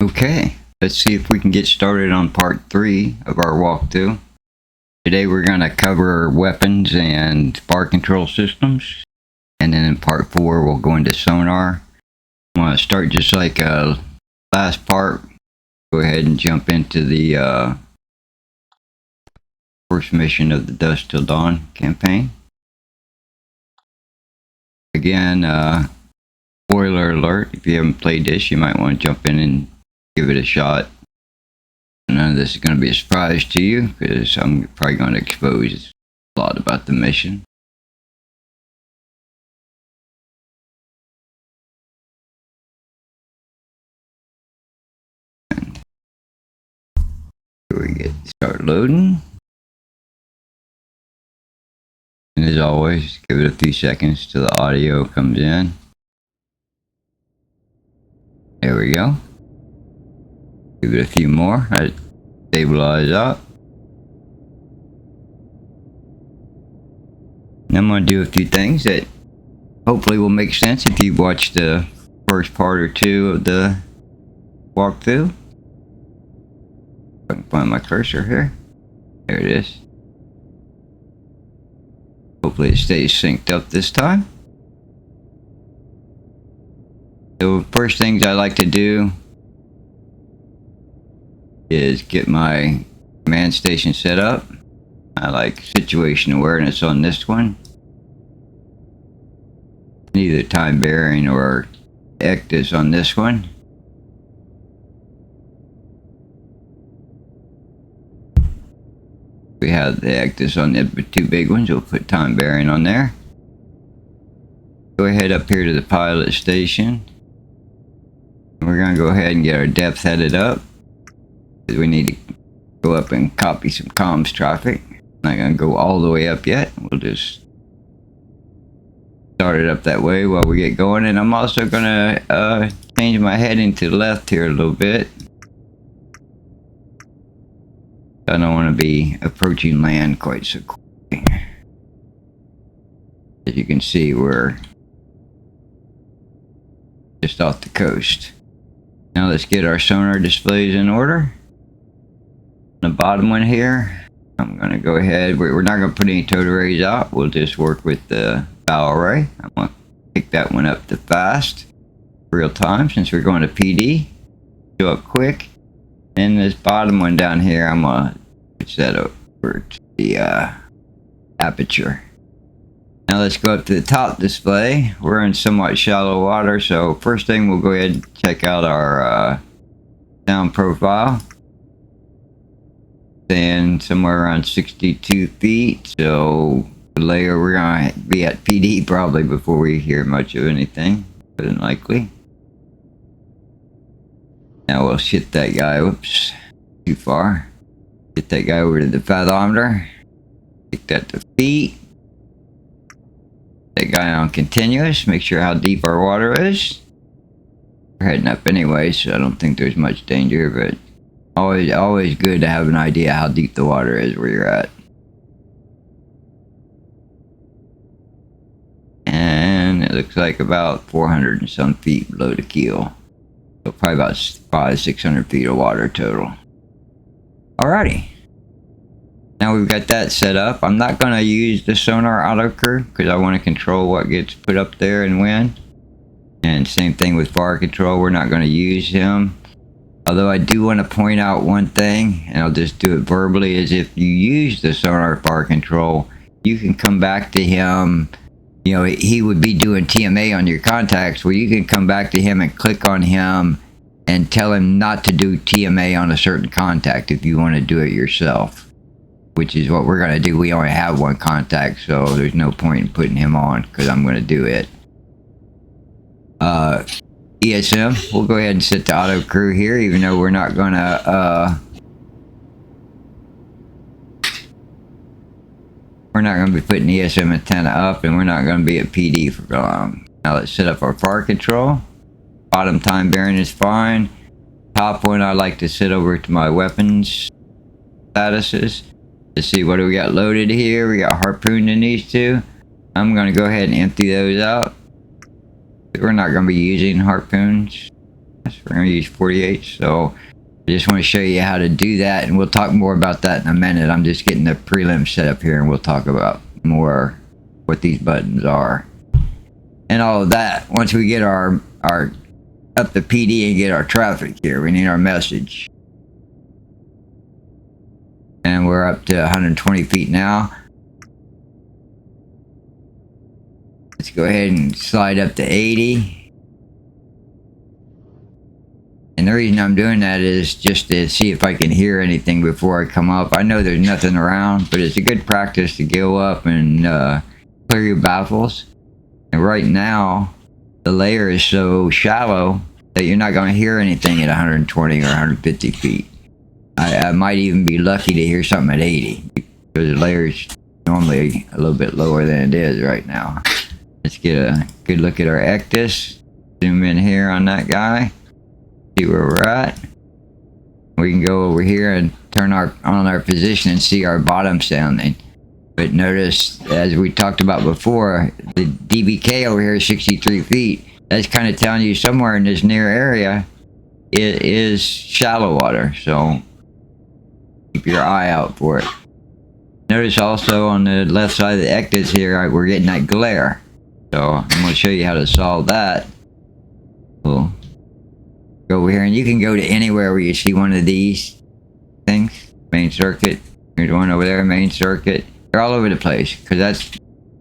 Okay, let's see if we can get started on part 3 of our walkthrough. Today we're going to cover weapons and fire control systems, and then in part 4 we'll go into sonar. I want to start just like last part. Go ahead and jump into the first mission of the Dusk Till Dawn campaign. Again, spoiler alert, if you haven't played this, you might want to jump in and give it a shot. None of this is going to be a surprise to you, because I'm probably going to expose a lot about the mission. And here we start loading. And as always, give it a few seconds till the audio comes in. There we go. Give it a few more. Let it stabilize up. And I'm going to do a few things that hopefully will make sense if you've watched the first part or two of the walkthrough. If I can find my cursor here. There it is. Hopefully it stays synced up this time. So first things I like to do is get my command station set up. I like situation awareness on this one. Either time bearing or ectus on this one. We have the ectus on the two big ones. We'll put time bearing on there. Go ahead up here to the pilot station. We're going to go ahead and get our depth headed up. We need to go up and copy some comms traffic. Not going to go all the way up yet. We'll just start it up that way while we get going. And I'm also going to change my heading to the left here a little bit. I don't want to be approaching land quite so quickly. As you can see, we're just off the coast. Now let's get our sonar displays in order. The bottom one here, I'm going to go ahead. We're not going to put any towed arrays out. We'll just work with the bow array. I'm going to pick that one up to fast, real time, since we're going to PD. Go up quick. And this bottom one down here, I'm going to switch that over to the aperture. Now let's go up to the top display. We're in somewhat shallow water, so first thing we'll go ahead and check out our sound profile. And somewhere around 62 feet, so the layer we're going to be at PD probably before we hear much of anything, but unlikely. Now we'll shift that guy, whoops, too far. Get that guy over to the fathometer, take that to feet. That guy on continuous, make sure how deep our water is. We're heading up anyway, so I don't think there's much danger, but always good to have an idea how deep the water is where you're at. And it looks like about 400 and some feet below the keel. So probably about 500-600 feet of water total. Alrighty. Now we've got that set up. I'm not going to use the sonar auto crew because I want to control what gets put up there and when. And same thing with fire control. We're not going to use him. Although I do want to point out one thing, and I'll just do it verbally, is if you use the sonar fire control, you can come back to him. You know, he would be doing TMA on your contacts, where you can come back to him and click on him and tell him not to do TMA on a certain contact if you want to do it yourself. Which is what we're going to do. We only have one contact, so there's no point in putting him on, because I'm going to do it. ESM, we'll go ahead and set the auto crew here, even though we're not going to be putting ESM antenna up, and we're not going to be at PD for long. Now let's set up our fire control. Bottom time bearing is fine. Top one I like to set over to my weapons statuses to see what do we got loaded here. We got harpoon in these two. I'm going to go ahead and empty those out. We're not going to be using harpoons. We're going to use 48. So I just want to show you how to do that, and we'll talk more about that in a minute. I'm just getting the prelim set up here, and we'll talk about more what these buttons are and all of that. Once we get our up the PD and get our traffic here, we need our message. And we're up to 120 feet now. Let's go ahead and slide up to 80. And the reason I'm doing that is just to see if I can hear anything before I come up. I know there's nothing around, but it's a good practice to go up and clear your baffles. And right now, the layer is so shallow that you're not going to hear anything at 120 or 150 feet. I might even be lucky to hear something at 80, because the layer is normally a little bit lower than it is right now. Let's get a good look at our ectus. Zoom in here on that guy. See where we're at. We can go over here and turn on our position and see our bottom sounding. But notice, as we talked about before, the DBK over here is 63 feet. That's kind of telling you somewhere in this near area it is shallow water. So keep your eye out for it. Notice also on the left side of the ectus here, we're getting that glare. So I'm going to show you how to solve that. We'll go over here, and you can go to anywhere where you see one of these things. Main circuit. Here's one over there, main circuit. They're all over the place, because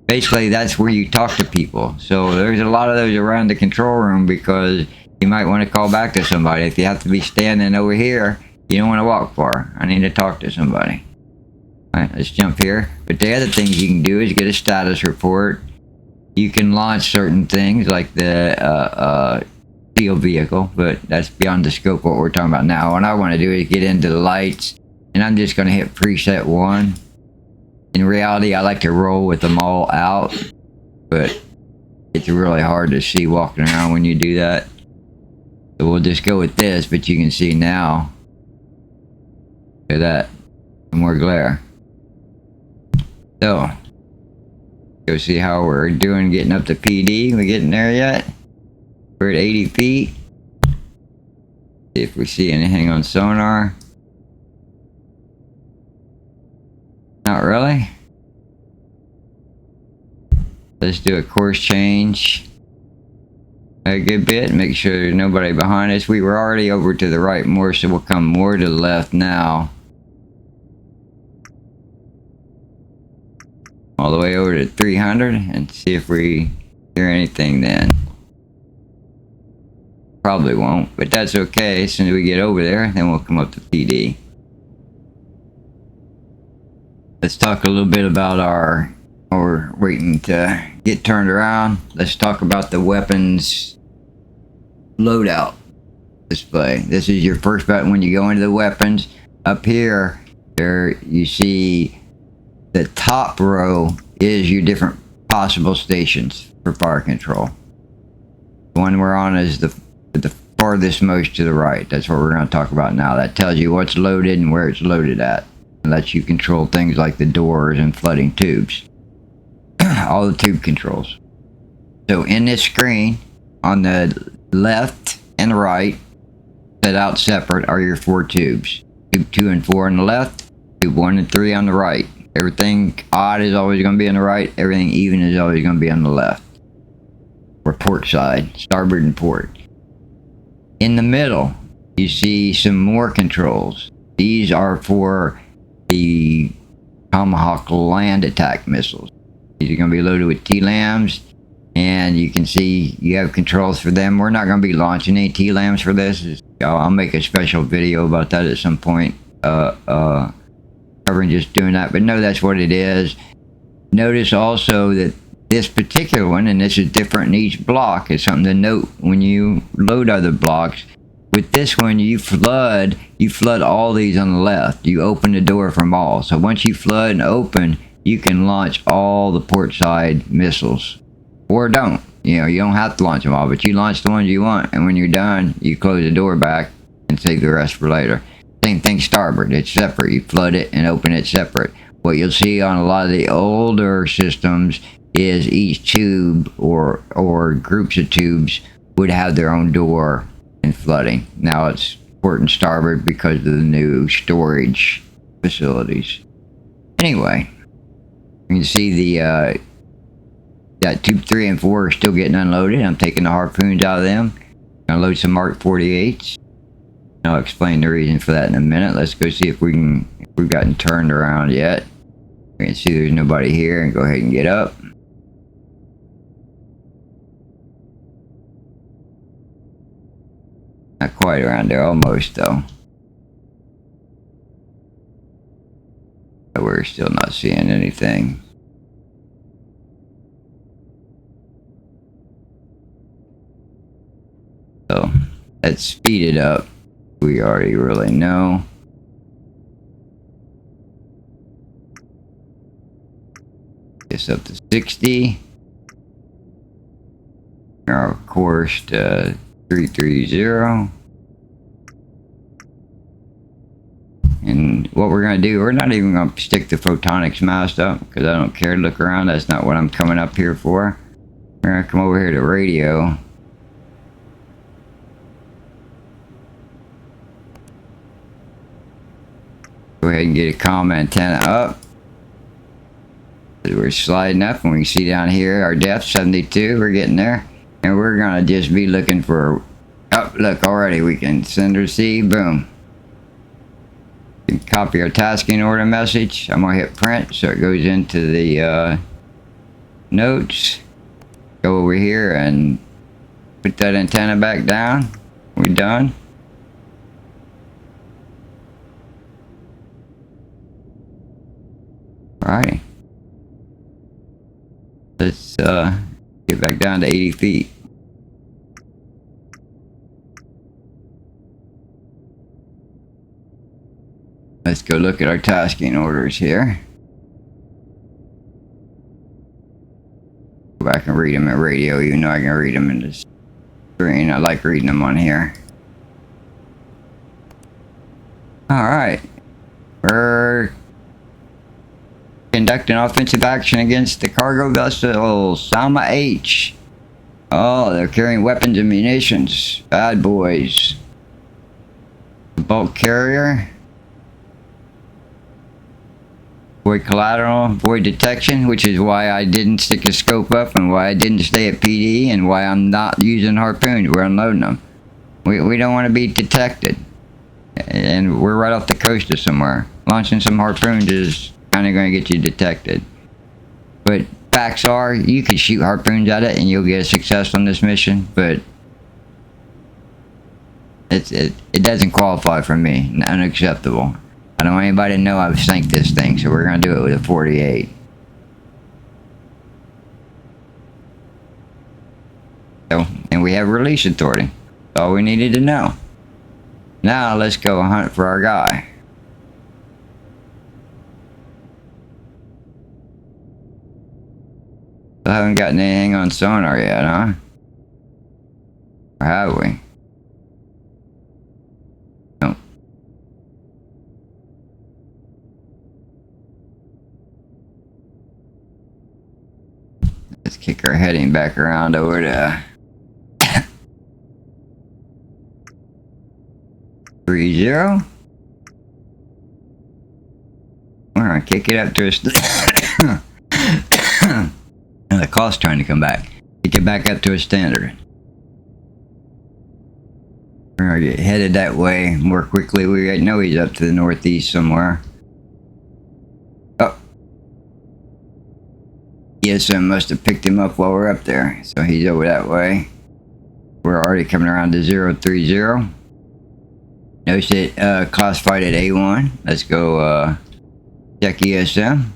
that's where you talk to people. So there's a lot of those around the control room, because you might want to call back to somebody. If you have to be standing over here, you don't want to walk far. I need to talk to somebody. Alright, let's jump here. But the other things you can do is get a status report. You can launch certain things like the field vehicle, but that's beyond the scope of what we're talking about now. What I want to do is get into the lights, and I'm just going to hit preset 1. In reality, I like to roll with them all out, but it's really hard to see walking around when you do that. So we'll just go with this, but you can see now. Look at that. More glare. So, go see how we're doing getting up to PD. We getting there yet? We're at 80 feet. See if we see anything on sonar. Not really. Let's do a course change a good bit. Make sure there's nobody behind us. We were already over to the right more, so we'll come more to the left now. All the way over to 300 and see if we hear anything then. Probably won't, but that's okay. As soon as we get over there, then we'll come up to PD. Let's talk a little bit about while we're waiting to get turned around. Let's talk about the weapons loadout display. This is your first button when you go into the weapons. Up here, there you see the top row is your different possible stations for fire control. The one we're on is the farthest most to the right. That's what we're going to talk about now. That tells you what's loaded and where it's loaded at. It lets you control things like the doors and flooding tubes. All the tube controls. So in this screen, on the left and right, set out separate, are your 4 tubes. Tube 2 and 4 on the left, tube 1 and 3 on the right. Everything odd is always going to be on the right. Everything even is always going to be on the left. Or port side, starboard and port. In the middle, you see some more controls. These are for the Tomahawk land attack missiles. These are going to be loaded with TLAMs, and you can see you have controls for them. We're not going to be launching any TLAMs for this. I'll make a special video about that at some point, covering just doing that, but no, that's what it is. Notice also that this particular one, and this is different in each block, is something to note when you load other blocks. With this one, you flood all these on the left. You open the door from all. So once you flood and open, you can launch all the port side missiles. Or don't. You know, you don't have to launch them all, but you launch the ones you want, and when you're done, you close the door back and save the rest for later. Same thing starboard. It's separate. You flood it and open it separate. What you'll see on a lot of the older systems is each tube or groups of tubes would have their own door and flooding. Now it's port and starboard because of the new storage facilities. Anyway, you can see the that tube 3 and 4 are still getting unloaded. I'm taking the harpoons out of them. Gonna load some Mark 48s. I'll explain the reason for that in a minute. Let's go see if we've gotten turned around yet. We can see there's nobody here, and go ahead and get up. Not quite around there, almost though. But we're still not seeing anything. So let's speed it up. We already really know. This up to 60. Our course to 330. And what we're going to do, we're not even going to stick the photonics mast up because I don't care to look around. That's not what I'm coming up here for. We're going to come over here to radio. Go ahead and get a comm antenna up. We're sliding up, and we can see down here our depth 72. We're getting there, and we're gonna just be looking for. Oh, look! Already we can send or receive. Boom. We can copy our tasking order message. I'm gonna hit print, so it goes into the notes. Go over here and put that antenna back down. We done. Alrighty. Let's get back down to 80 feet. Let's go look at our tasking orders here. Go back and read them at radio, even though I can read them in the screen. I like reading them on here. Alright. We're conducting offensive action against the cargo vessel Salma H. Oh, they're carrying weapons and munitions. Bad boys. The bulk carrier. Void collateral, void detection, which is why I didn't stick a scope up and why I didn't stay at PD and why I'm not using harpoons. We're unloading them. We don't want to be detected. And we're right off the coast of somewhere. Launching some harpoons is kind of going to get you detected. But facts are, you can shoot harpoons at it and you'll get a success on this mission, but it doesn't qualify for me. Unacceptable. I don't want anybody to know I've sank this thing, so we're going to do it with a 48. So, and we have release authority. That's all we needed to know. Now let's go hunt for our guy. I haven't gotten anything on sonar yet, huh? Or have we? No. Let's kick our heading back around over to 30. We're gonna kick it up to a and the call's trying to come back. Kick it back up to a standard. We're gonna get headed that way more quickly. We know he's up to the northeast somewhere. Oh. ESM must have picked him up while we're up there. So he's over that way. We're already coming around to 030. Notice it classified at A1. Let's go check ESM.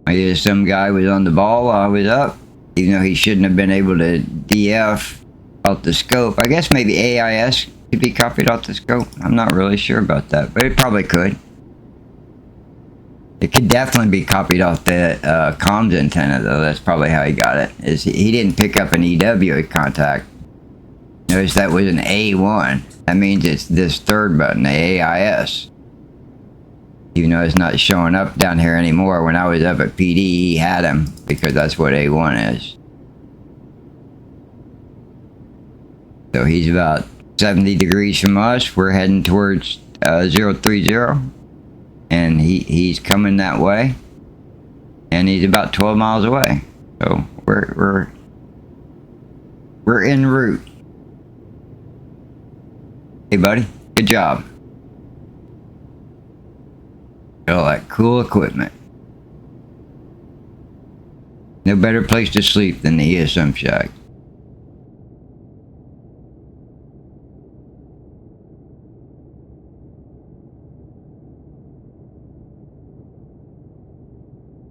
My ESM guy was on the ball while I was up, even though he shouldn't have been able to DF off the scope. I guess maybe AIS could be copied off the scope. I'm not really sure about that, but it probably could. It could definitely be copied off the comms antenna, though. That's probably how he got it. Is he didn't pick up an EW contact. Notice that was an A1. That means it's this third button, the AIS. Even though it's not showing up down here anymore. When I was up at PD, he had him, because that's what A1 is. So he's about 70 degrees from us. We're heading towards 030, and he's coming that way, and he's about 12 miles away. So we're en route. Hey, buddy, good job. All that cool equipment. No better place to sleep than the ESM shack.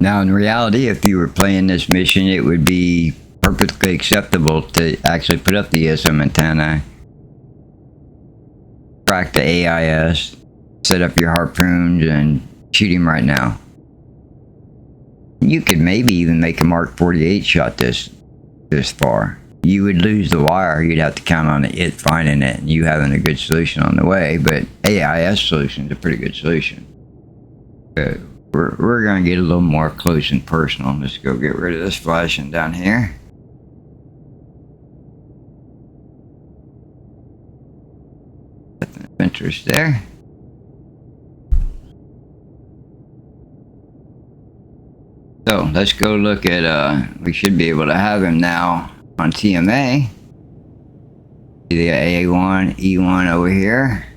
Now, in reality, if you were playing this mission, it would be perfectly acceptable to actually put up the ESM antenna, track the AIS, set up your harpoons, and shoot him right now. You could maybe even make a Mark 48 shot this far. You would lose the wire. You'd have to count on it finding it and you having a good solution on the way, but AIS solution is a pretty good solution. We're going to get a little more close and personal. Let's go get rid of this flashing down here. Nothing of interest there. So let's go look at, we should be able to have him now on TMA. The A1, E1 over here.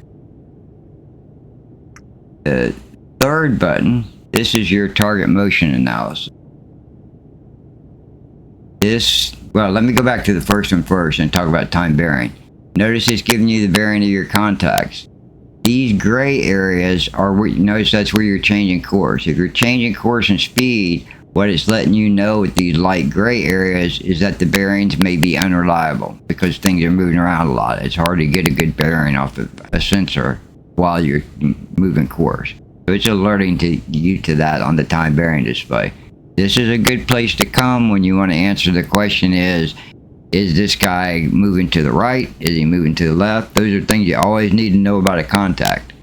The third button, this is your target motion analysis. Well, let me go back to the first one first and talk about time bearing. Notice it's giving you the bearing of your contacts. These gray areas are where, notice that's where you're changing course. If you're changing course and speed, what it's letting you know with these light gray areas is that the bearings may be unreliable because things are moving around a lot. It's hard to get a good bearing off of a sensor while you're moving course. So it's alerting you to that on the time bearing display. This is a good place to come when you want to answer the question is this guy moving to the right? Is he moving to the left? Those are things you always need to know about a contact.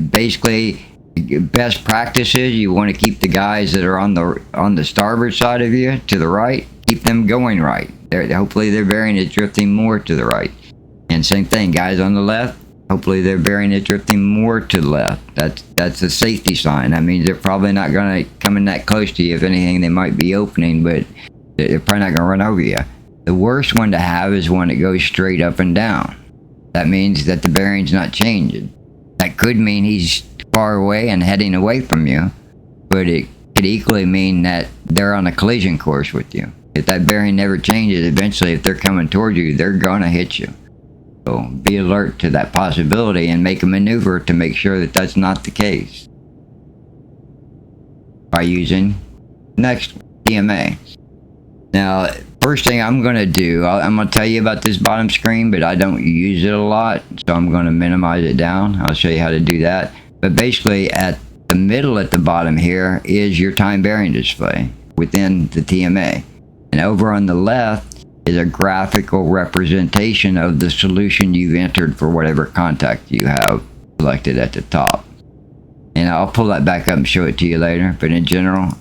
Basically, best practices, you want to keep the guys that are on the starboard side of you to the right, keep them going right. Hopefully their bearing is drifting more to the right. And same thing, guys on the left, hopefully their bearing is drifting more to the left. That's a safety sign. That means they're probably not going to come in that close to you. If anything, they might be opening, but they're probably not going to run over you. The worst one to have is one that goes straight up and down. That means that the bearing's not changing. That could mean he's far away and heading away from you, but it could equally mean that they're on a collision course with you. If that bearing never changes, eventually if they're coming toward you, they're gonna hit you. So be alert to that possibility and make a maneuver to make sure that that's not the case by using next TMA. Now, first thing I'm going to do, I'm going to tell you about this bottom screen, but I don't use it a lot, so I'm going to minimize it down. I'll show you how to do that. But basically, at the middle at the bottom here is your time bearing display within the TMA. And over on the left is a graphical representation of the solution you've entered for whatever contact you have selected at the top. And I'll pull that back up and show it to you later, but in general,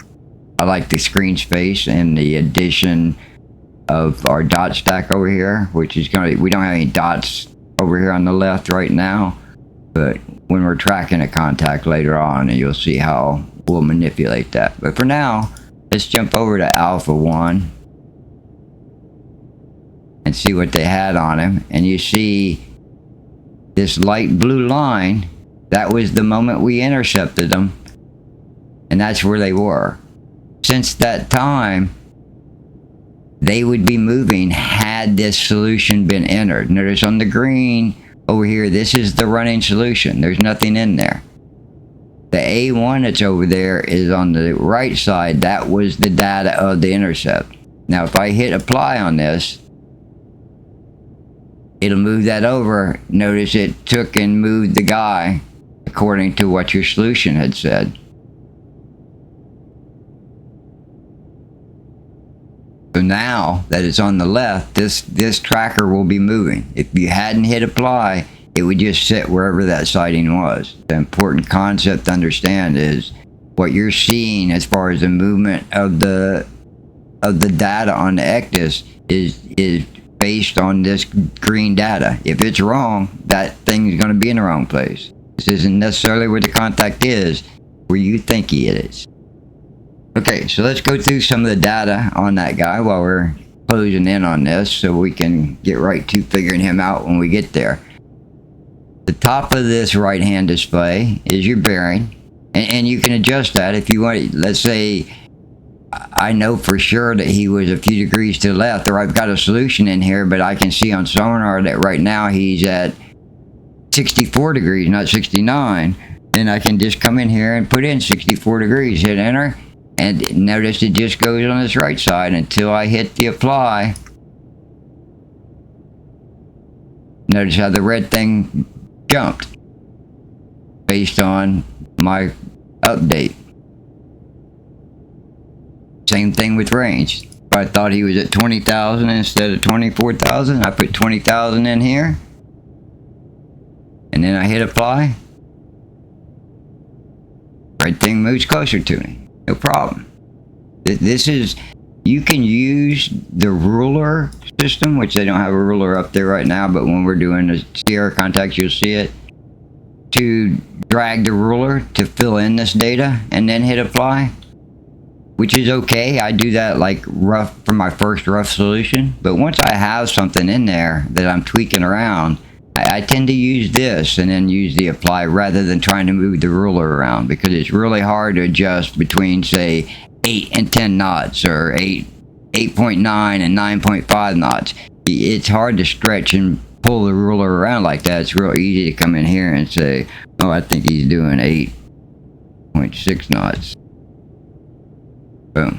I like the screen space and the addition of our dot stack over here, which is going to, we don't have any dots over here on the left right now, but when we're tracking a contact later on, you'll see how we'll manipulate that. But for now, let's jump over to Alpha 1 and see what they had on him. And you see this light blue line, that was the moment we intercepted them, and that's where they were. Since that time, they would be moving had this solution been entered. Notice on the green over here, this is the running solution. There's nothing in there. The A1 that's over there is on the right side. That was the data of the intercept. Now, if I hit apply on this, it'll move that over. Notice it took and moved the guy according to what your solution had said. So now that it's on the left, this tracker will be moving. If you hadn't hit apply, it would just sit wherever that sighting was. The important concept to understand is what you're seeing as far as the movement of the data on the ECDIS is based on this green data. If it's wrong, that thing's going to be in the wrong place. This isn't necessarily where the contact is, where you think he is. Okay, so let's go through some of the data on that guy while we're closing in on this, so we can get right to figuring him out when we get there. The top of this right hand display is your bearing, and you can adjust that if you want. Let's say I know for sure that he was a few degrees to the left, or I've got a solution in here, but I can see on sonar that right now he's at 64 degrees, not 69. Then I can just come in here and put in 64 degrees, hit enter, and notice it just goes on this right side until I hit the apply. Notice how the red thing jumped based on my update. Same thing with range. If I thought he was at 20,000 instead of 24,000, I put 20,000 in here. And then I hit apply. Red thing moves closer to me. No problem. This is, you can use the ruler system, which they don't have a ruler up there right now, but when we're doing the Sierra contacts, you'll see it, to drag the ruler to fill in this data and then hit apply, which is okay. I do that like rough for my first rough solution, but once I have something in there that I'm tweaking around, I tend to use this and then use the apply rather than trying to move the ruler around, because it's really hard to adjust between, say, 8 and 10 knots or 8.9 and 9.5 knots. It's hard to stretch and pull the ruler around like that. It's real easy to come in here and say, oh, I think he's doing 8.6 knots. Boom.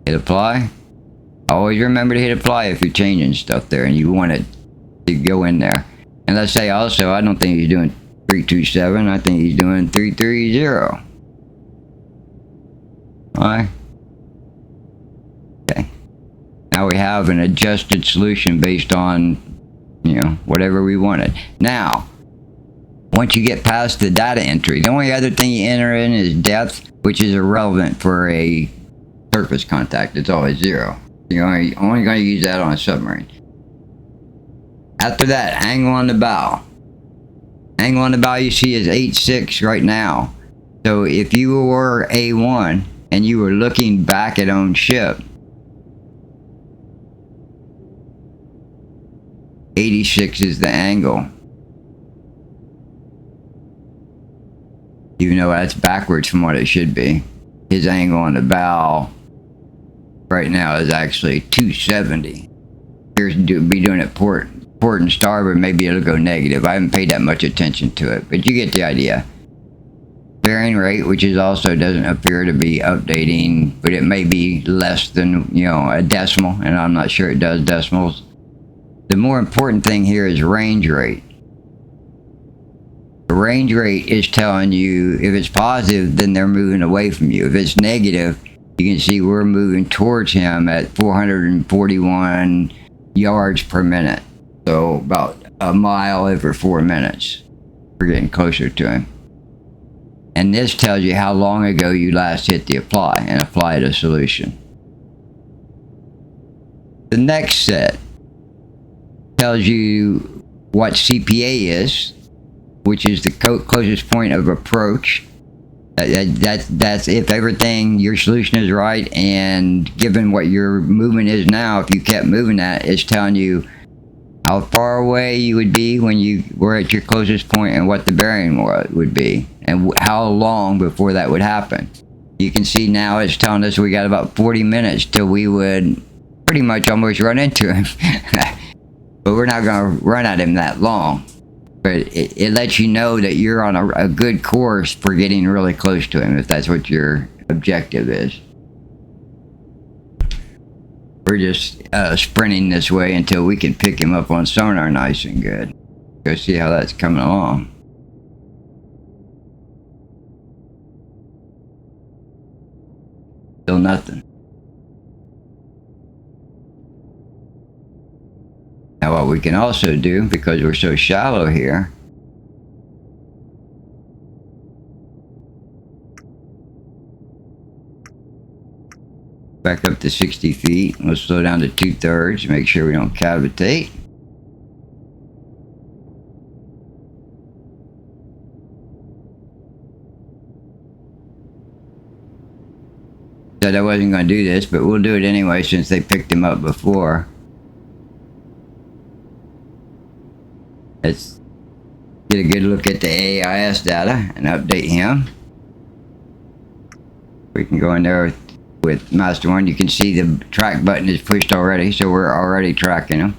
Hit apply. Always remember to hit apply if you're changing stuff there and you want it to go in there. And let's say also, I don't think he's doing 327. I think he's doing 330. Alright. Okay. Now we have an adjusted solution based on, you know, whatever we wanted. Now, once you get past the data entry, the only other thing you enter in is depth, which is irrelevant for a surface contact. It's always 0. You're only going to use that on a submarine. After that, angle on the bow. Angle on the bow you see is 8.6 right now. So if you were A1 and you were looking back at own ship, 86 is the angle. Even though that's backwards from what it should be. His angle on the bow right now is actually 270. Here's be doing it port and starboard, maybe it'll go negative. I haven't paid that much attention to it, but you get the idea. Bearing rate, which is also doesn't appear to be updating, but it may be less than, you know, a decimal, and I'm not sure it does decimals. The more important thing here is range rate. The range rate is telling you if it's positive, then they're moving away from you. If it's negative, you can see we're moving towards him at 441 yards per minute. So about a mile every 4 minutes. We're getting closer to him. And this tells you how long ago you last hit the apply and applied a solution. The next set tells you what CPA is, which is the closest point of approach. That's if everything, your solution is right, and given what your movement is now, if you kept moving that, it's telling you how far away you would be when you were at your closest point and what the bearing would be, and how long before that would happen. You can see now it's telling us we got about 40 minutes till we would pretty much almost run into him. But we're not going to run at him that long. But it lets you know that you're on a good course for getting really close to him, if that's what your objective is. We're just sprinting this way until we can pick him up on sonar nice and good. Go see how that's coming along. Still nothing. Now what we can also do, because we're so shallow here, Back up to 60 feet. We'll slow down to 2/3. Make sure we don't cavitate. Said I wasn't going to do this, but we'll do it anyway since they picked him up before. Let's get a good look at the AIS data and update him. We can go in there with Master 1. You can see the track button is pushed already, so we're already tracking him.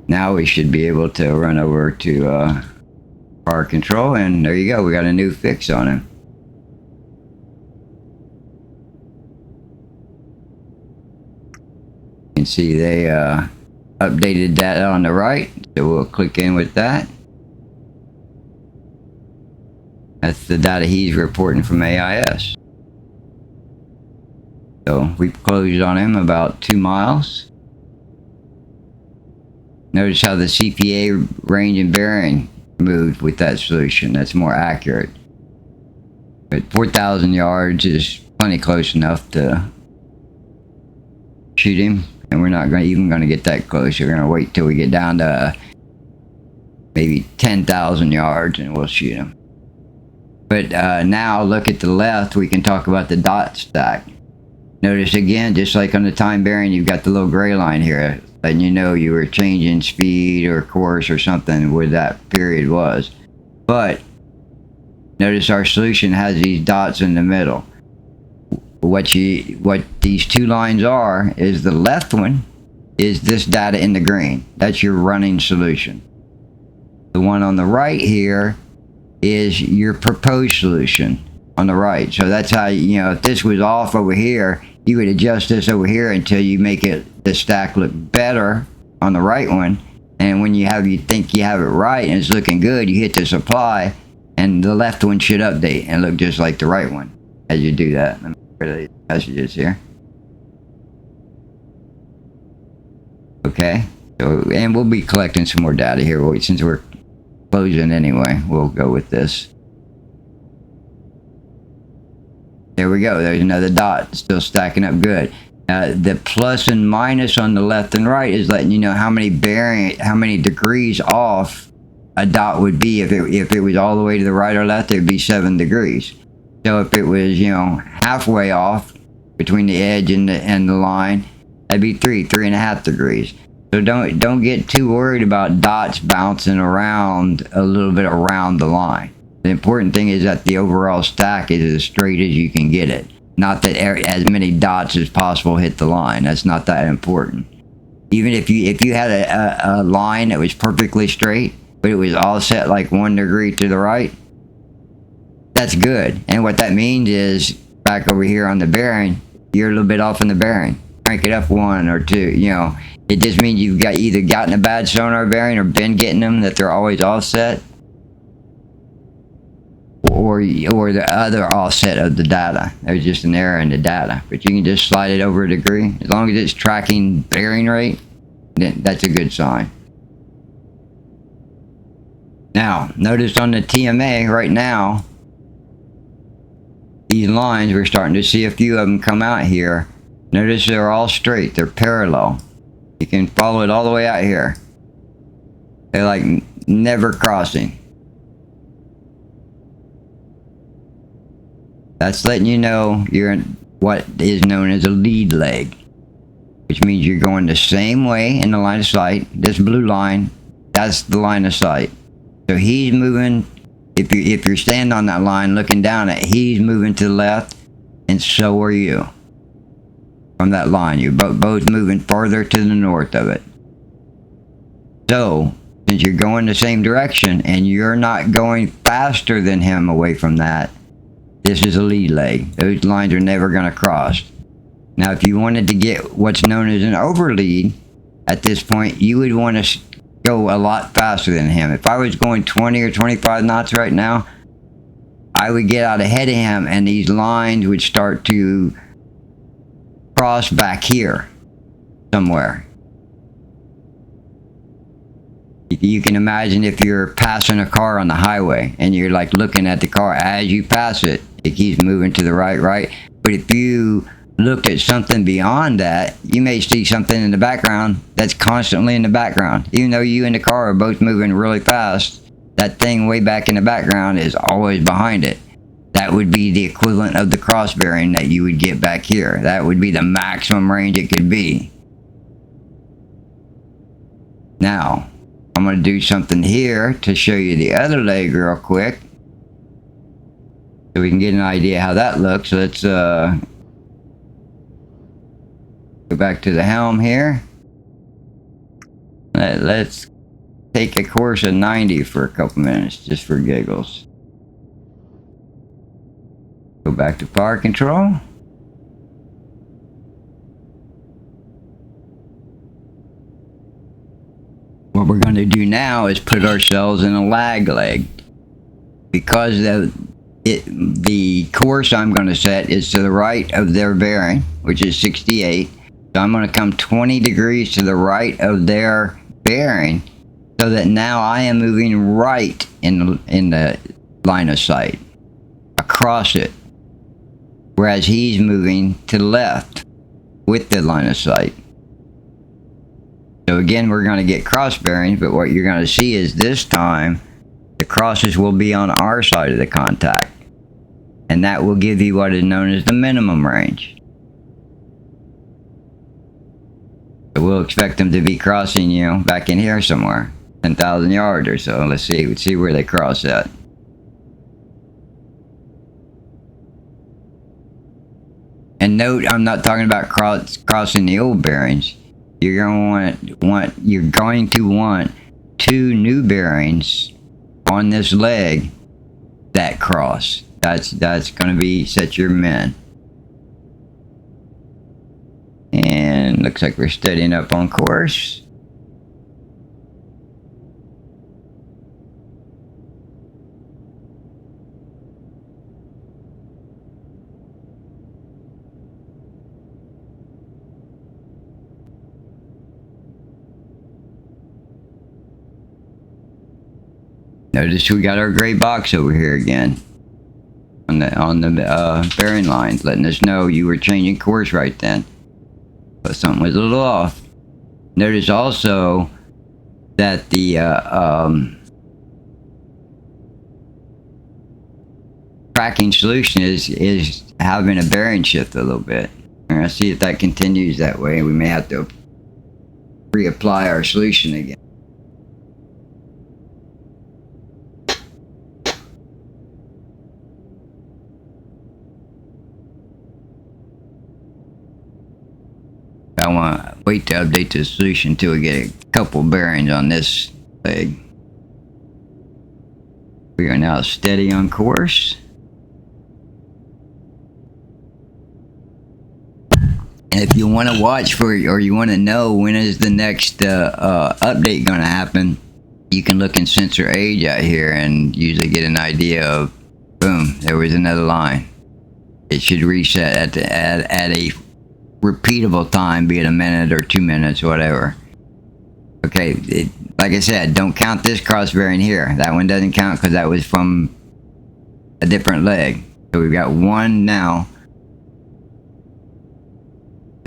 Now we should be able to run over to power control, and there you go. We got a new fix on him. You can see they updated data on the right, so we'll click in with that. That's the data he's reporting from AIS. So we've closed on him about 2 miles. Notice how the CPA range and bearing moved with that solution. That's more accurate. But 4,000 yards is plenty close enough to shoot him. And we're not even going to get that close. We're going to wait till we get down to maybe 10,000 yards and we'll shoot him. But now look at the left, we can talk about the dot stack. Notice again, just like on the time bearing, you've got the little gray line here, letting you know you were changing speed or course or something where that period was. But notice our solution has these dots in the middle. What these two lines are is the left one is this data in the green. That's your running solution. The one on the right here is your proposed solution on the right. So that's how, you know, if this was off over here, you would adjust this over here until you make the stack look better on the right one. And when you think you have it right and it's looking good, you hit this apply and the left one should update and look just like the right one as you do that. Let me get rid of these messages here. Okay, so, and we'll be collecting some more data here since we're closing anyway. We'll go with this. There we go. There's another dot still stacking up good. The plus and minus on the left and right is letting you know how many degrees off a dot would be. If it was all the way to the right or left, it would be 7 degrees. So if it was, you know, halfway off between the edge and the line, that'd be 3.5 degrees. So don't get too worried about dots bouncing around a little bit around the line. The important thing is that the overall stack is as straight as you can get it. Not that as many dots as possible hit the line. That's not that important. Even if you had a line that was perfectly straight, but it was all set like 1 degree to the right, that's good. And what that means is, back over here on the bearing, you're a little bit off in the bearing. Crank it up 1 or 2, you know. It just means you've either gotten a bad sonar bearing or been getting them, that they're always offset. Or the other offset of the data. There's just an error in the data. But you can just slide it over a degree. As long as it's tracking bearing rate, then that's a good sign. Now, notice on the TMA right now, these lines, we're starting to see a few of them come out here. Notice they're all straight. They're parallel. You can follow it all the way out here. They're like never crossing. That's letting you know you're in what is known as a lead leg, which means you're going the same way in the line of sight. This blue line, that's the line of sight. So he's moving. If you're standing on that line looking down at it, he's moving to the left, and so are you. From that line, you're both moving farther to the north of it. So, since you're going the same direction and you're not going faster than him away from that, this is a lead leg. Those lines are never going to cross. Now, if you wanted to get what's known as an overlead, at this point, you would want to go a lot faster than him. If I was going 20 or 25 knots right now, I would get out ahead of him and these lines would start to cross back here somewhere. You can imagine if you're passing a car on the highway and you're like looking at the car as you pass it, it keeps moving to the right. But if you looked at something beyond that, you may see something in the background that's constantly in the background. Even though you and the car are both moving really fast, that thing way back in the background is always behind it. That would be the equivalent of the cross bearing that you would get back here. That would be the maximum range it could be. Now, I'm going to do something here to show you the other leg real quick, so we can get an idea how that looks. Let's go back to the helm here. Let's take a course of 90 for a couple minutes, just for giggles. Go back to power control. What we're going to do now is put ourselves in a lag leg. Because the course I'm going to set is to the right of their bearing, which is 68. So I'm going to come 20 degrees to the right of their bearing, so that now I am moving right in the line of sight, across it. Whereas he's moving to the left with the line of sight. So again, we're going to get cross bearings, but what you're going to see is this time the crosses will be on our side of the contact. And that will give you what is known as the minimum range. So we'll expect them to be crossing you back in here somewhere, 10,000 yards or so. Let's see where they cross at. And note, I'm not talking about crossing the old bearings. You're going to want 2 new bearings on this leg that cross. That's going to be set your min. And looks like we're steadying up on course. Notice we got our gray box over here again on the bearing lines, letting us know you were changing course right then. But something was a little off. Notice also that the tracking solution is having a bearing shift a little bit. We're gonna see if that continues that way. We may have to reapply our solution again. I want to wait to update the solution until we get a couple bearings on this leg. We are now steady on course. And if you want to watch for, or you want to know when is the next update going to happen, you can look in sensor age out here and usually get an idea of, boom, there was another line. It should reset at a repeatable time, be it a minute or 2 minutes, whatever. Okay, like I said, don't count this cross bearing here. That one doesn't count because that was from a different leg. So we've got one now.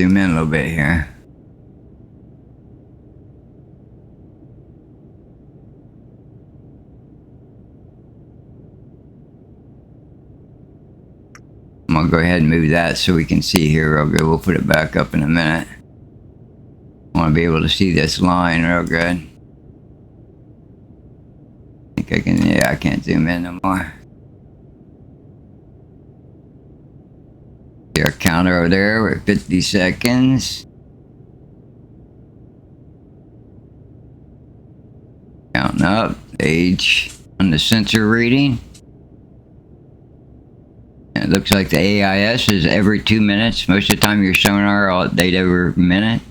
Zoom in a little bit here. I'm gonna go ahead and move that so we can see here real good. We'll put it back up in a minute. I want to be able to see this line real good. I think I can, yeah, I can't zoom in no more. See our counter over there, we're at 50 seconds. Counting up, age on the sensor reading. It looks like the AIS is every 2 minutes. Most of the time your sonar will update every minute.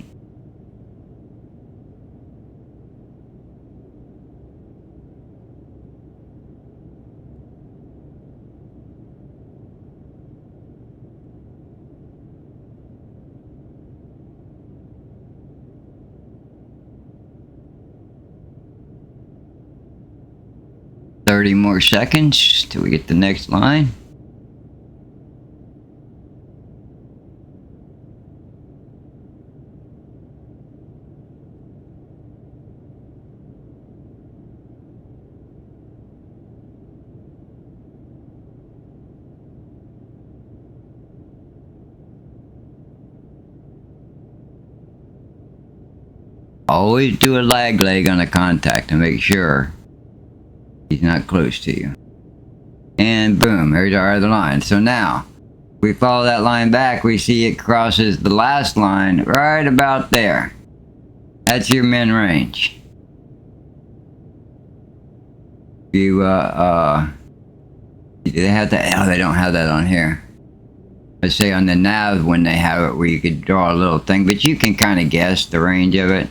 30 more seconds till we get the next line. Always do a lag leg on the contact to make sure he's not close to you. And boom, there's our other line. So now, if we follow that line back, we see it crosses the last line right about there. That's your min range. You, do they have that? Oh, they don't have that on here. Let's say on the nav when they have it where you could draw a little thing, but you can kind of guess the range of it.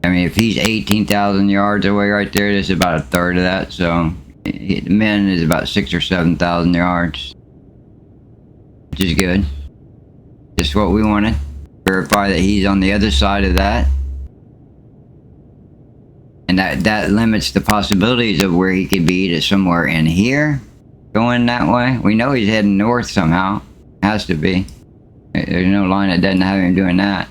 I mean, if he's 18,000 yards away right there, that's about a third of that. So the min is about 6,000 or 7,000 yards, which is good. Just what we wanted. Verify that he's on the other side of that, and that limits the possibilities of where he could be to somewhere in here, going that way. We know he's heading north somehow. Has to be. There's no line that doesn't have him doing that.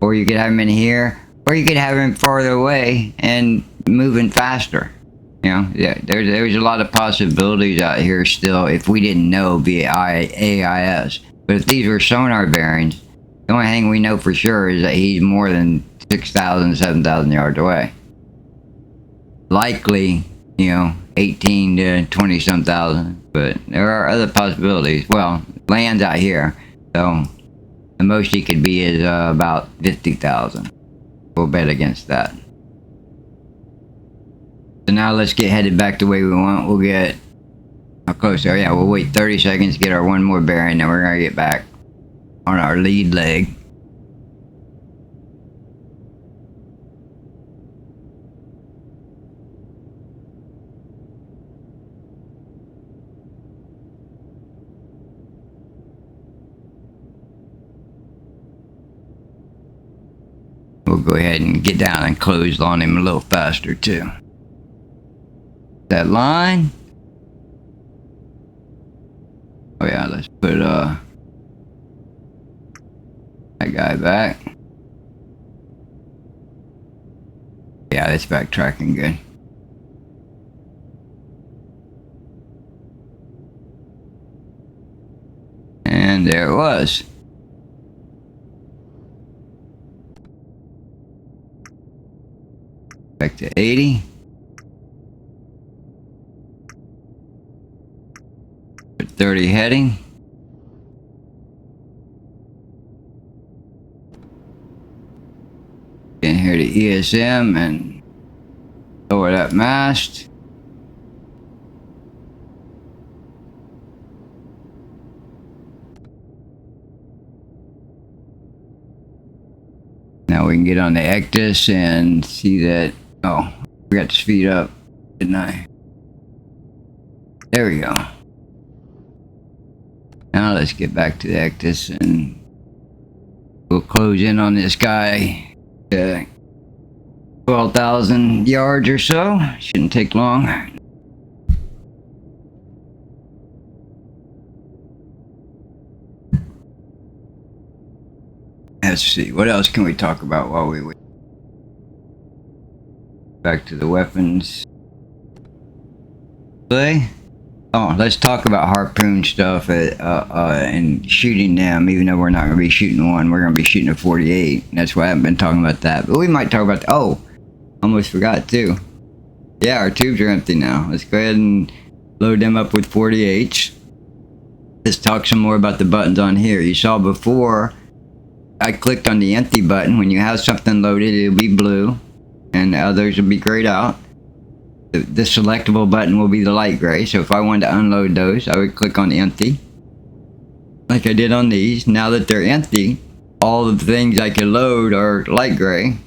Or you could have him in here. Or you could have him farther away and moving faster. You know, yeah, there's a lot of possibilities out here still if we didn't know via AIS. But if these were sonar bearings, the only thing we know for sure is that he's more than 6,000, 7,000 yards away. Likely, you know, 18 to 20 some thousand. But there are other possibilities. Well, land's out here, so the most he could be is about 50,000. We'll bet against that. So now let's get headed back the way we want. We'll get how close there? Yeah, we'll wait 30 seconds, get our one more bearing, then we're gonna get back on our lead leg. We'll go ahead and get down and close on him a little faster too. That line. Oh yeah, let's put that guy back. Yeah, that's backtracking good. And there it was. Back to 80. Put 30 heading. Get here to ESM and lower that mast. Now we can get on the Ectus and see that. Oh, we got to speed up, didn't I? There we go. Now let's get back to the Ectus and we'll close in on this guy. 12,000 yards or so. Shouldn't take long. Let's see, what else can we talk about while we wait? Back to the weapons. Play. Oh, let's talk about harpoon stuff and shooting them, even though we're not going to be shooting one. We're going to be shooting a 48. That's why I haven't been talking about that. But we might talk about... Oh, almost forgot too. Yeah, our tubes are empty now. Let's go ahead and load them up with 48s. Let's talk some more about the buttons on here. You saw before, I clicked on the empty button. When you have something loaded, it'll be blue. And the others will be grayed out. The selectable button will be the light gray. So if I wanted to unload those, I would click on empty, like I did on these. Now that they're empty, all of the things I can load are light gray.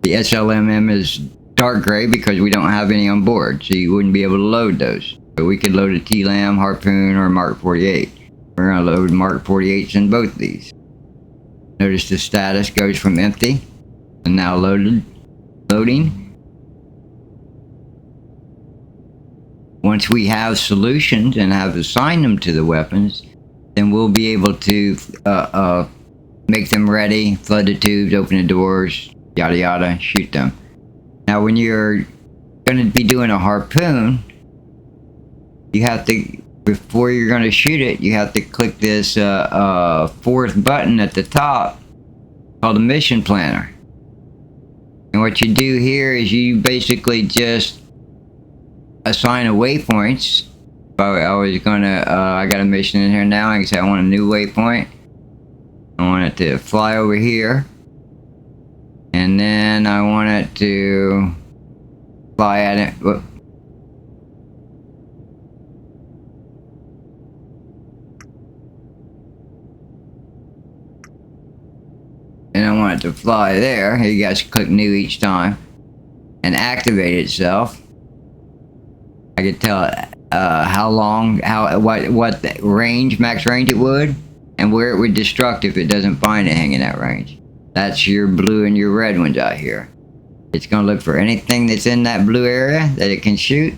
The SLMM is dark gray because we don't have any on board, so you wouldn't be able to load those. But we could load a TLAM, Harpoon, or Mark 48. We're going to load Mark 48s in both these. Notice the status goes from empty and now loading. once we have solutions and have assigned them to the weapons, then we'll be able to make them ready, flood the tubes, open the doors, yada yada, shoot them. Now when you're going to be doing a harpoon, you have to, before you're going to shoot it, you have to click this fourth button at the top called the mission planner. And what you do here is you basically just assign a waypoints. I was gonna, I got a mission in here now. I can say I want a new waypoint. I want it to fly over here. And then I want it to fly at it. Whoop. And I want it to fly there. You guys click new each time and activate itself. I could tell how long, what the range, max range it would, and where it would destruct if it doesn't find anything in that range. That's your blue and your red ones out here. It's going to look for anything that's in that blue area that it can shoot.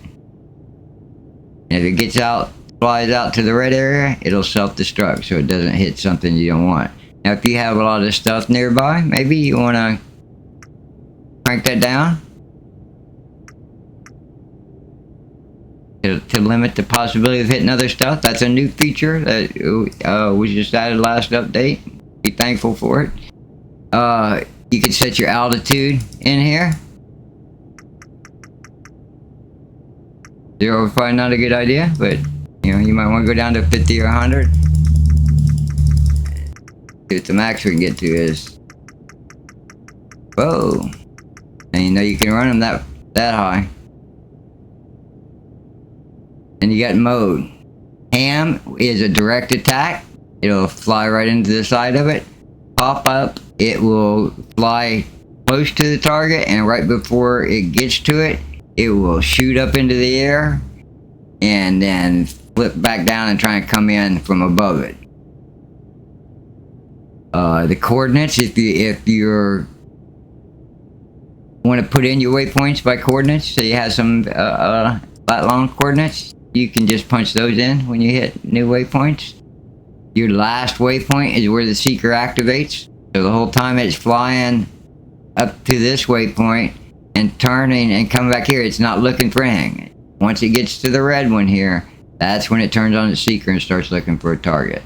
And if it gets out, flies out to the red area, it'll self-destruct so it doesn't hit something you don't want. Now if you have a lot of stuff nearby, maybe you want to crank that down to limit the possibility of hitting other stuff. That's a new feature that was just added last update. Be thankful for it. You can set your altitude in here. 0 is probably not a good idea, but you know, you might want to go down to 50 or 100. See what the max we can get to is. Whoa. And you know you can run them that high. And you got mode. Ham is a direct attack. It'll fly right into the side of it. Pop up. It will fly close to the target, and right before it gets to it, it will shoot up into the air and then flip back down and try and come in from above it. The coordinates, if you're want to put in your waypoints by coordinates, so you have some lat long coordinates, you can just punch those in when you hit new waypoints. Your last waypoint is where the seeker activates. So the whole time it's flying up to this waypoint and turning and coming back here, it's not looking for anything. Once it gets to the red one here, that's when it turns on the seeker and starts looking for a target.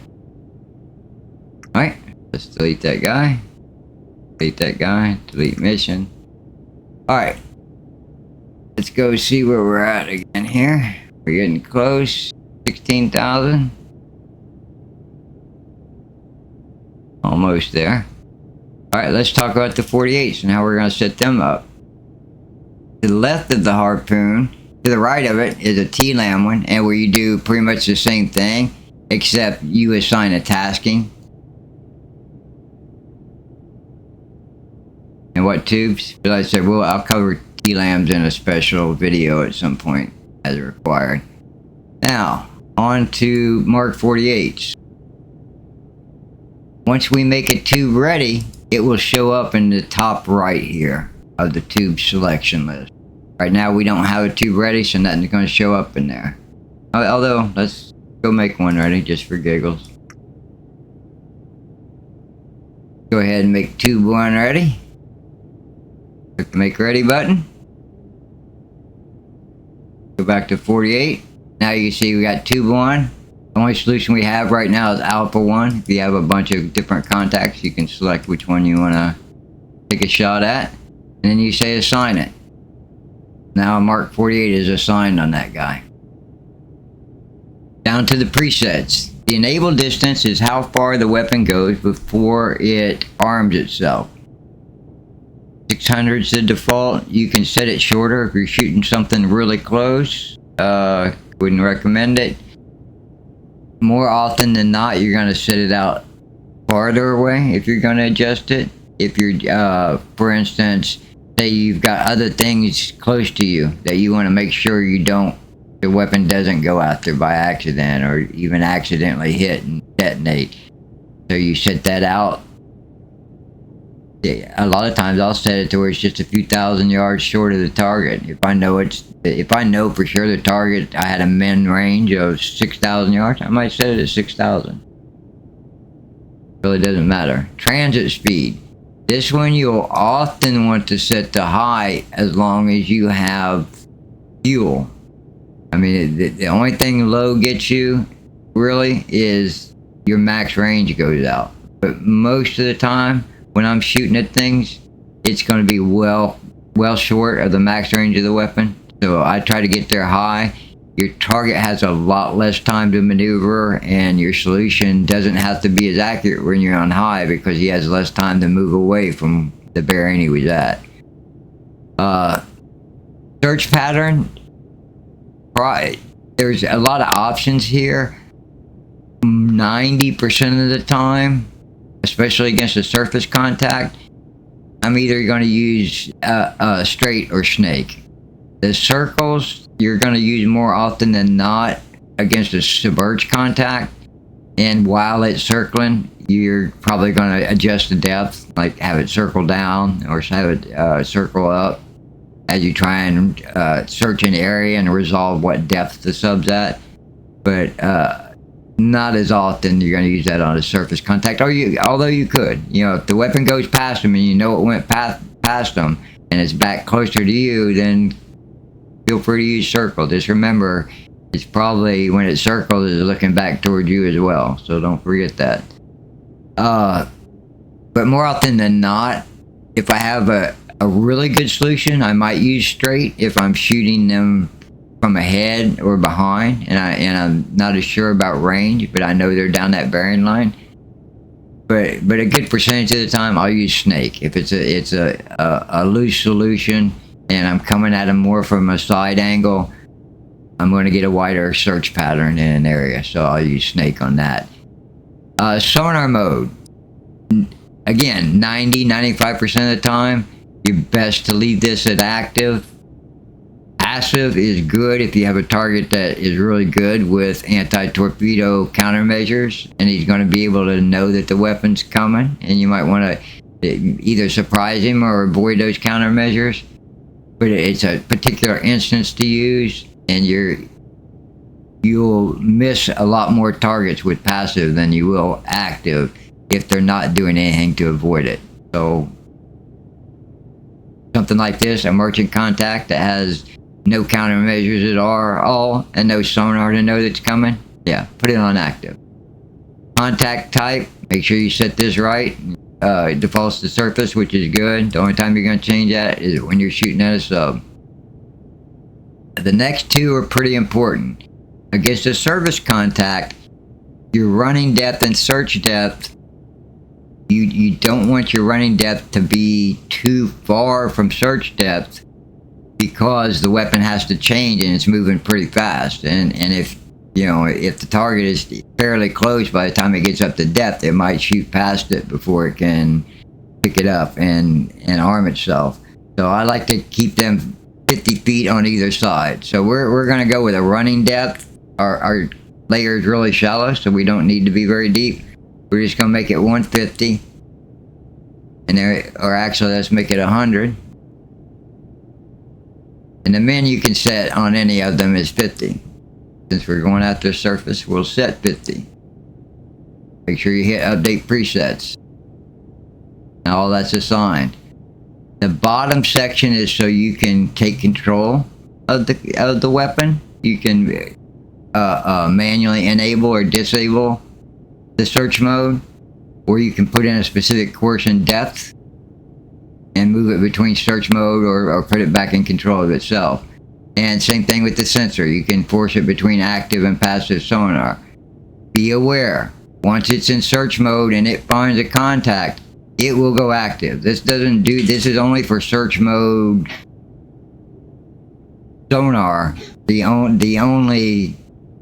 Alright, let's delete that guy. Delete that guy. Delete mission. Alright. Let's go see where we're at again here. We're getting close. 16,000. Almost there. Alright, let's talk about the 48s and how we're going to set them up. To the left of the harpoon, to the right of it, is a T-lam one, and where you do pretty much the same thing, except you assign a tasking. And what tubes? As I said, well, I'll cover T-lams in a special video at some point as required. Now, on to Mark 48s. Once we make a tube ready, it will show up in the top right here of the tube selection list. Right now we don't have a tube ready, so nothing's going to show up in there. Although, let's go make one ready just for giggles. Go ahead and make tube 1 ready. Click the make ready button. Go back to 48. Now you can see we got tube 1. The only solution we have right now is alpha 1. If you have a bunch of different contacts, you can select which one you want to take a shot at. And then you say assign it. Now Mark 48 is assigned on that guy. Down to the presets. The enable distance is how far the weapon goes before it arms itself. 600 is the default. You can set it shorter if you're shooting something really close. Wouldn't recommend it. More often than not, you're going to set it out farther away if you're going to adjust it. If you're, for instance, say you've got other things close to you that you want to make sure the weapon doesn't go out there by accident or even accidentally hit and detonate. So you set that out a lot of times I'll set it to where it's just a few thousand yards short of the target. If I know for sure the target, I had a min range of 6,000 yards, I might set it at 6,000. Really doesn't matter. Transit speed. This one you'll often want to set to high as long as you have fuel. I mean, the only thing low gets you really is your max range goes out. But most of the time, when I'm shooting at things, it's going to be well short of the max range of the weapon. So I try to get there high. Your target has a lot less time to maneuver, and your solution doesn't have to be as accurate when you're on high because he has less time to move away from the bearing he was at. Search pattern. Right. There's a lot of options here. 90% of the time, especially against a surface contact, I'm either going to use straight or snake. The circles you're going to use more often than not against a submerged contact, and while it's circling, you're probably going to adjust the depth, like have it circle down or have it circle up as you try and search an area and resolve what depth the sub's at. But not as often you're going to use that on a surface contact, although you could. You know, if the weapon goes past them and you know it went past them and it's back closer to you, then feel free to use circle. Just remember, it's probably, when it circles, it's looking back towards you as well, so don't forget that. But more often than not, if I have a really good solution, I might use straight if I'm shooting them from ahead or behind, and I'm not as sure about range, but I know they're down that bearing line. But a good percentage of the time, I'll use snake if it's a loose solution and I'm coming at them more from a side angle. I'm going to get a wider search pattern in an area, so I'll use snake on that. Sonar mode. Again, 90-95% of the time, you're best to leave this at active. Passive is good if you have a target that is really good with anti-torpedo countermeasures, and he's going to be able to know that the weapon's coming, and you might want to either surprise him or avoid those countermeasures. But it's a particular instance to use, and you'll miss a lot more targets with passive than you will active if they're not doing anything to avoid it. So something like this, a merchant contact that has no countermeasures at all, and no sonar to know that's coming, yeah, put it on active. Contact type, make sure you set this right. It defaults to surface, which is good. The only time you're going to change that is when you're shooting at a sub. The next two are pretty important. Against a surface contact, your running depth and search depth, you don't want your running depth to be too far from search depth, because the weapon has to change and it's moving pretty fast. And if the target is fairly close by the time it gets up to depth, it might shoot past it before it can pick it up and arm itself. So I like to keep them 50 feet on either side. So we're going to go with a running depth. Our layer is really shallow, so we don't need to be very deep. We're just going to make it 150. Or actually, let's make it 100. And the min you can set on any of them is 50. Since we're going after the surface, we'll set 50. Make sure you hit update presets. Now all that's assigned. The bottom section is so you can take control of the weapon. You can manually enable or disable the search mode, or you can put in a specific course and depth and move it between search mode or put it back in control of itself. And same thing with the sensor. You can force it between active and passive sonar. Be aware, once it's in search mode and it finds a contact, it will go active. This is only for search mode sonar. The only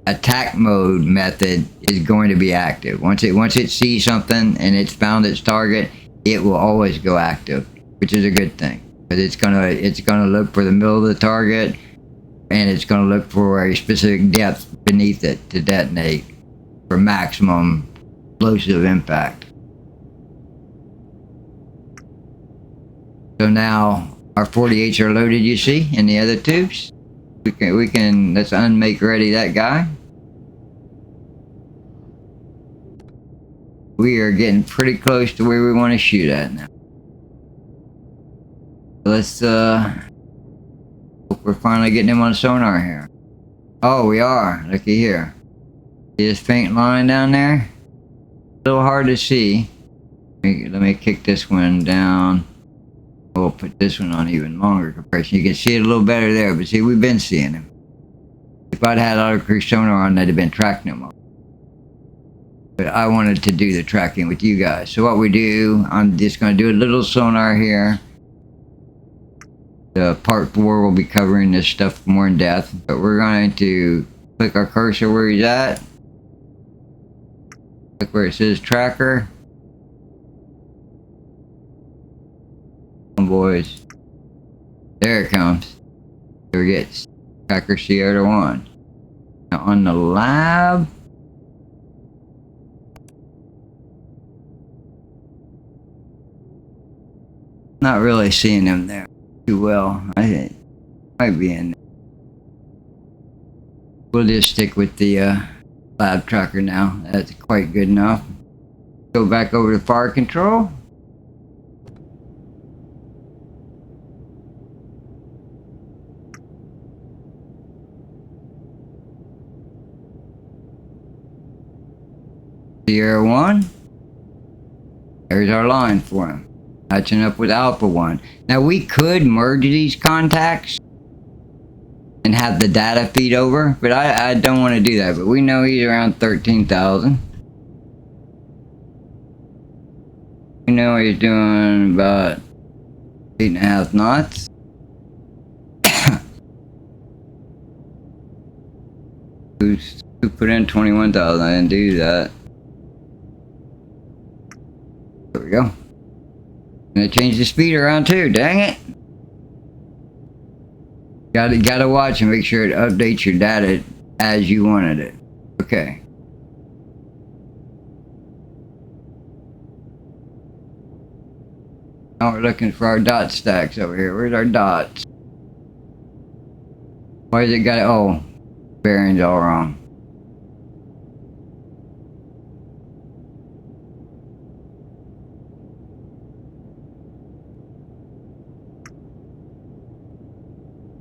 attack mode method is going to be active. Once it sees something and it's found its target, it will always go active, which is a good thing. But it's gonna look for the middle of the target, and it's gonna look for a specific depth beneath it to detonate for maximum explosive impact. So now our 48s are loaded, you see, in the other tubes. We can let's unmake ready that guy. We are getting pretty close to where we want to shoot at now. Let's hope we're finally getting him on sonar here. Oh, we are. Looky here. See this faint line down there? A little hard to see. Let me kick this one down. We'll put this one on even longer compression. You can see it a little better there, but see, we've been seeing him. If I'd had auto cruise sonar on, they'd have been tracking him. But I wanted to do the tracking with you guys. So what we do, I'm just going to do a little sonar here. The part 4 will be covering this stuff more in depth, but we're going to click our cursor where he's at. Click where it says tracker. Come on, boys. There it comes. There we get tracker Sierra 1. Now on the lab, not really seeing him there too well. I think might be in there. We'll just stick with the lab tracker now. That's quite good enough. Go back over to fire control. Sierra 1. There's our line for him. Matching up with Alpha 1. Now we could merge these contacts and have the data feed over, but I don't want to do that. But we know he's around 13,000. We know he's doing about 8.5 knots. Who put in 21,000? I didn't do that. There we go. I'm gonna change the speed around too, dang it. Gotta watch and make sure it updates your data as you wanted it. Okay. Now we're looking for our dot stacks over here. Where's our dots? Why is it got, oh, bearings all wrong.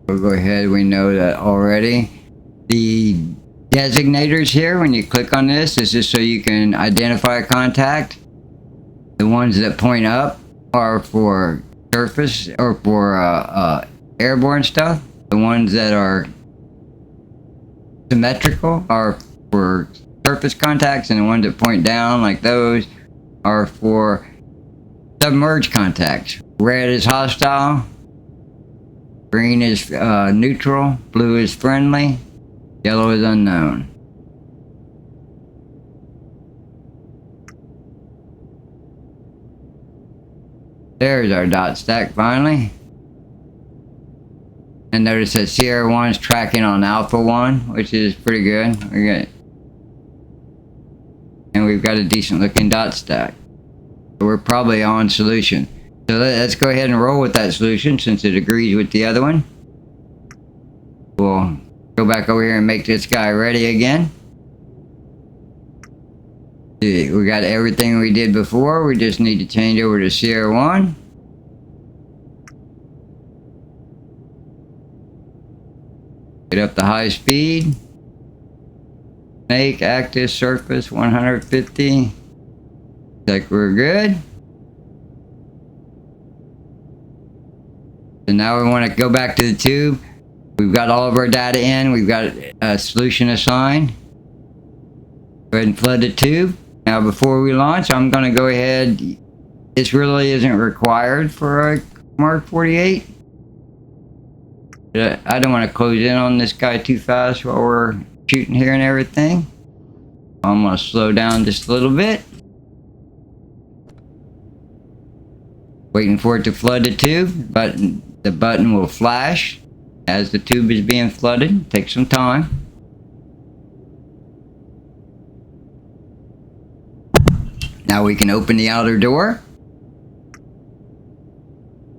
We'll go ahead, we know that already. The designators here, when you click on this is so you can identify a contact. The ones that point up are for surface or for airborne stuff. The ones that are symmetrical are for surface contacts, and the ones that point down, like those, are for submerged contacts. Red is hostile. Green is neutral, blue is friendly, yellow is unknown. There's our dot stack finally. And notice that Sierra 1 is tracking on Alpha 1, which is pretty good. And we've got a decent looking dot stack. So we're probably on solution. So let's go ahead and roll with that solution since it agrees with the other one. We'll go back over here and make this guy ready again. See, we got everything we did before. We just need to change over to Sierra 1. Get up the high speed. Make active surface 150. Looks like we're good. So now we want to go back to the tube. We've got all of our data in. We've got a solution assigned. Go ahead and flood the tube. Now before we launch, I'm going to go ahead. This really isn't required for a Mark 48. I don't want to close in on this guy too fast while we're shooting here and everything. I'm going to slow down just a little bit. Waiting for it to flood the tube. The button will flash as the tube is being flooded. Take some time. Now we can open the outer door.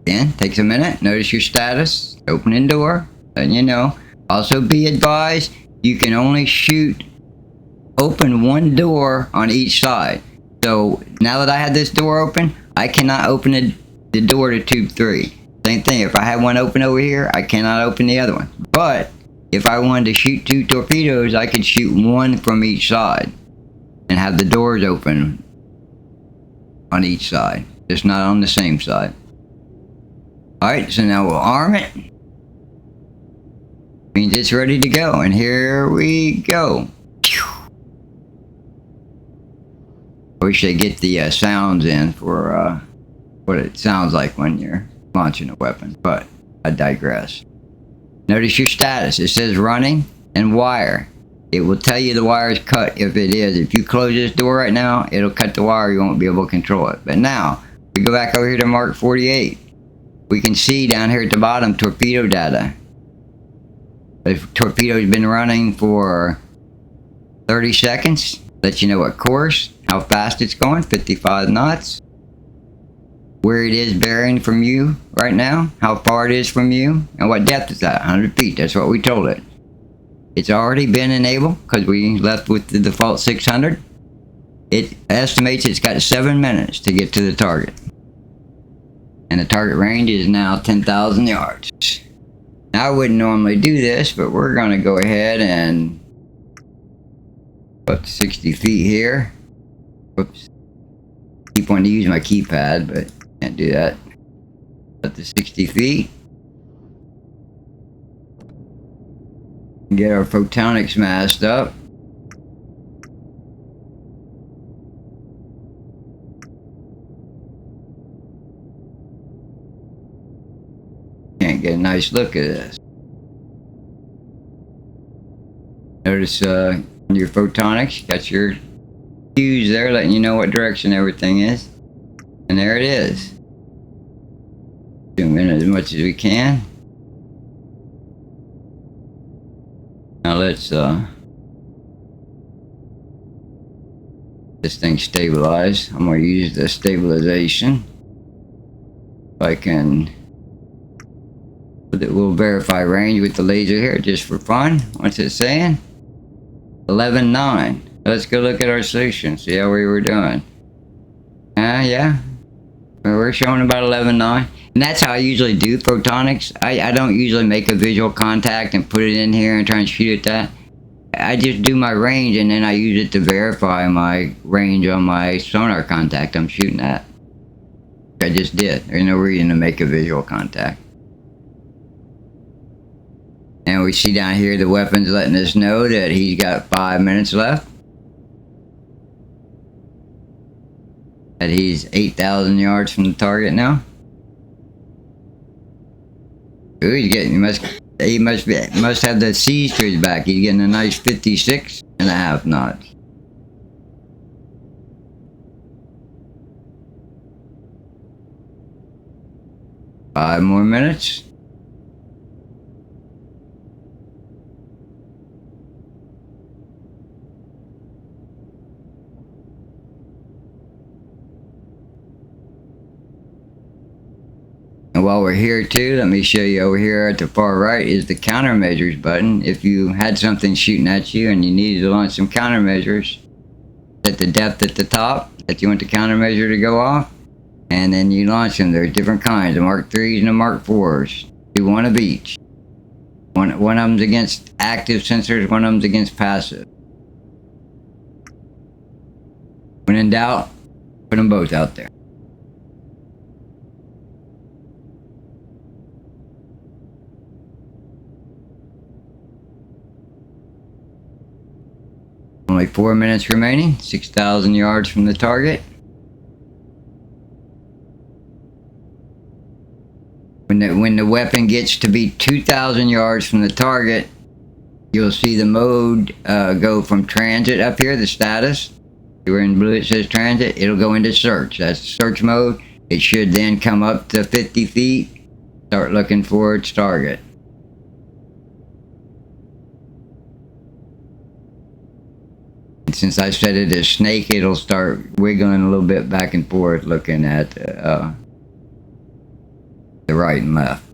Again, takes a minute. Notice your status. Opening door. Letting you know. Also be advised, you can only open one door on each side. So now that I have this door open, I cannot open the door to tube 3. Same thing, if I have one open over here, I cannot open the other one. But if I wanted to shoot 2 torpedoes, I could shoot one from each side and have the doors open on each side, just not on the same side. Alright, so now we'll arm it. Means it's ready to go, and here we go. I wish they get the sounds in for what it sounds like when you're launching a weapon, but I digress. Notice your status. It says running and wire. It will tell you the wire is cut if it is. If you close this door right now, it'll cut the wire. You won't be able to control it. But now, we go back over here to Mark 48. We can see down here at the bottom torpedo data. If torpedo's been running for 30 seconds, let you know what course, how fast it's going, 55 knots. Where it is bearing from you right now, how far it is from you, and what depth is that, 100 feet, that's what we told it. It's already been enabled because we left with the default 600. It estimates it's got 7 minutes to get to the target. And the target range is now 10,000 yards. Now I wouldn't normally do this, but we're going to go ahead and up to 60 feet here. Whoops. Keep wanting to use my keypad, but can't do that. Up to 60 feet. Get our photonics masked up. Can't get a nice look at this. Notice on your photonics, you got your cues there letting you know what direction everything is. And there it is. Zoom in as much as we can. Now let's this thing stabilize. I'm going to use the stabilization. If I can, we'll verify range with the laser here just for fun. What's it saying? 11.9. Let's go look at our solution, see how we were doing. Yeah. We're showing about 11.9. And that's how I usually do photonics. I don't usually make a visual contact and put it in here and try and shoot at that. I just do my range and then I use it to verify my range on my sonar contact I'm shooting at. I just did. There's no reason to make a visual contact. And we see down here the weapon's letting us know that he's got 5 minutes left. That he's 8,000 yards from the target now. Ooh, he's getting, he must have the C's to his back. He's getting a nice 56.5 knots. Five more minutes. And while we're here too, let me show you over here at the far right is the countermeasures button. If you had something shooting at you and you needed to launch some countermeasures, set the depth at the top that you want the countermeasure to go off, and then you launch them. There's different kinds, the Mark 3s and the Mark 4s. Do one of each. One of them's against active sensors, one of them's against passive. When in doubt, put them both out there. Only 4 minutes remaining, 6,000 yards from the target. When the weapon gets to be 2,000 yards from the target, you'll see the mode go from transit up here, the status. Where in blue it says transit, it'll go into search. That's search mode. It should then come up to 50 feet, start looking for its target. Since I set it as snake, it'll start wiggling a little bit back and forth looking at The right and left.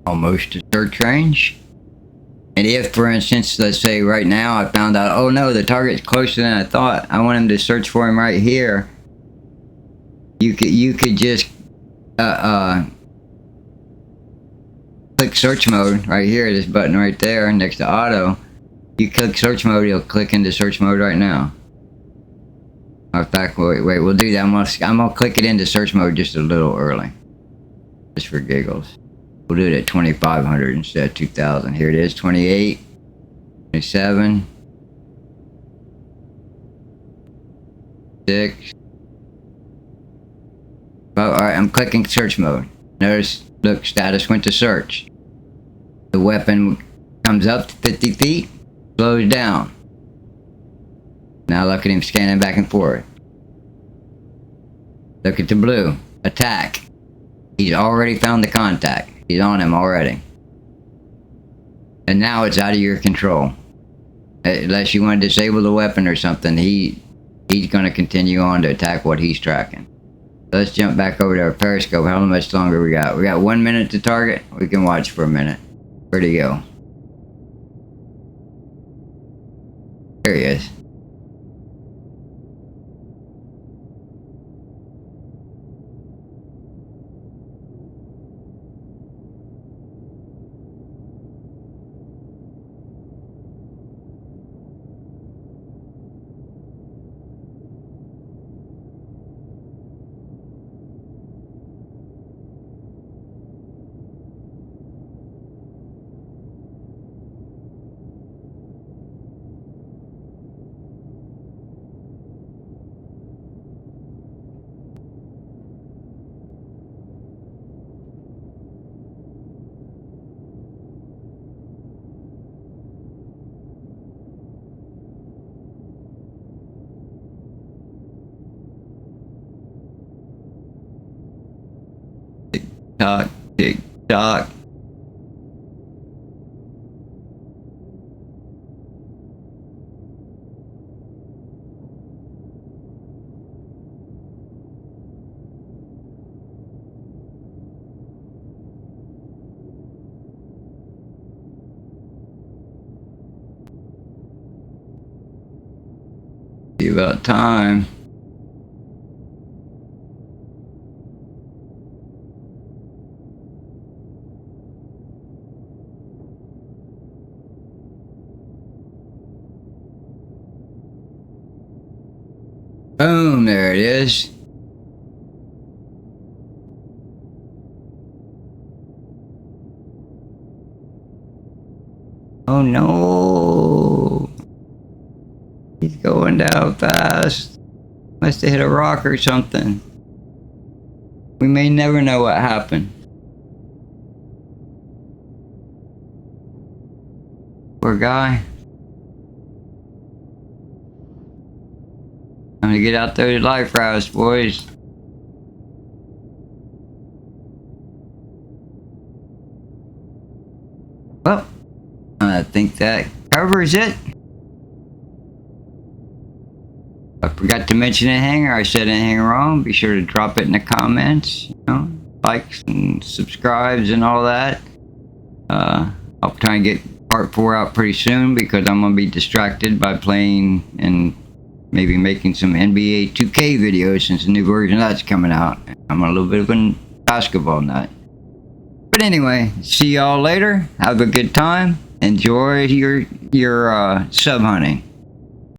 Almost to search range. And if, for instance, let's say right now I found out, oh no, the target's closer than I thought, I want him to search for him right here. You could just click search mode right here, this button right there next to auto. You click search mode, you'll click into search mode right now. In fact, wait, we'll do that. I'm gonna click it into search mode just a little early, just for giggles. We'll do it at 2500 instead of 2000. Here it is, 28, 27, 6. Oh, alright, I'm clicking search mode. Notice, look, status went to search. The weapon comes up to 50 feet, slows down. Now look at him scanning back and forth. Look at the blue, attack. He's already found the contact. He's on him already. And now it's out of your control. Unless you want to disable the weapon or something, he's going to continue on to attack what he's tracking. Let's jump back over to our periscope. How much longer we got? We got 1 minute to target. We can watch for a minute. Where'd he go? There he is. Tock, tick, tock. Be about time. Boom, there it is. Oh no. He's going down fast. Must have hit a rock or something. We may never know what happened. Poor guy. Time to get out those life rafts, boys. Well, I think that covers it. I forgot to mention anything, or I said anything wrong, be sure to drop it in the comments. You know, likes and subscribes and all that. I'll try and get part 4 out pretty soon because I'm gonna be distracted by playing and maybe making some NBA 2K videos since the new version of that's coming out. I'm a little bit of a basketball nut. But anyway, see y'all later. Have a good time. Enjoy your sub hunting.